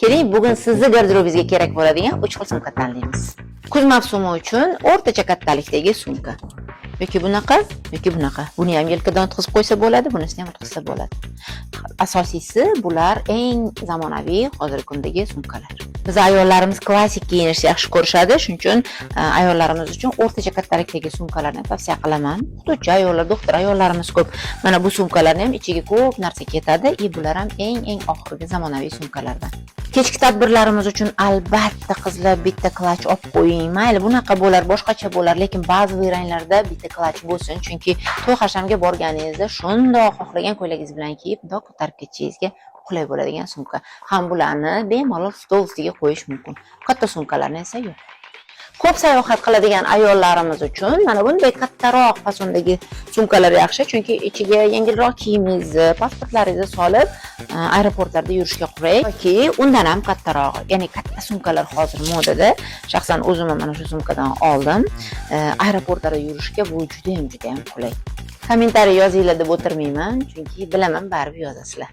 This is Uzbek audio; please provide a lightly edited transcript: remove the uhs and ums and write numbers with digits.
Keling, bugun sizni garderobingizga kerak bo'ladigan 3 xil sumka tanlaymiz. Kuz mavsumi uchun o'rtacha kattalikdagi sumka. Yoki bunaqa, yoki bunaqa. Buni ham yelkadan o'tkazib qo'ysa bo'ladi, bunisini ham o'tkazsa bo'ladi. Asosiysi bular eng zamonaviy hozirgi kundagi sumkalar. Biz ayollarimiz klassik kiyinishni yaxshi ko'rishadi, shuning uchun ayollarimiz uchun o'rtacha kattalikdagi sumkalarni tavsiya qilaman. O'qituvchi ayollar, doktor ayollarimiz ko'p. Mana bu sumkalarni ham ichiga ko'p narsa ketadi, bular ham eng oxirgi zamonaviy sumkalardan. Kechki tadbirlarimiz uchun albatta qizlar bitta klach olib qo'ying. Mayli, bunaqa bo'lar, boshqacha bo'lar, lekin ba'zi ranglarda bitta klach bo'lsin, chunki to'y hashamga borganingizda shundoq xohlagan ko'ylagingiz bilan kiyib, bundoq ko'tarib ketishingizga qulay bo'ladigan sumka. Ham bularni bemalol stol ustiga qo'yish mumkin. Katta sumkalarni esa yo'q. Ko'p sayohat qiladigan ayollarimiz uchun mana bunday kattaroq fasondagi sumkalar yaxshi, chunki ichiga yengilroq kiyimingizni, pasportlaringizni solib, aeroportlarda yurishga qulay. Yoki undan ham kattaroq, ya'ni katta sumkalar hozir modada. Shaxsan o'zim ham mana shu sumkadan oldim. Aeroportlarda yurishga bu juda ham qulay. Kommentariy yozinglar deb o'tirmayman, chunki bilaman baribir yozasizlar.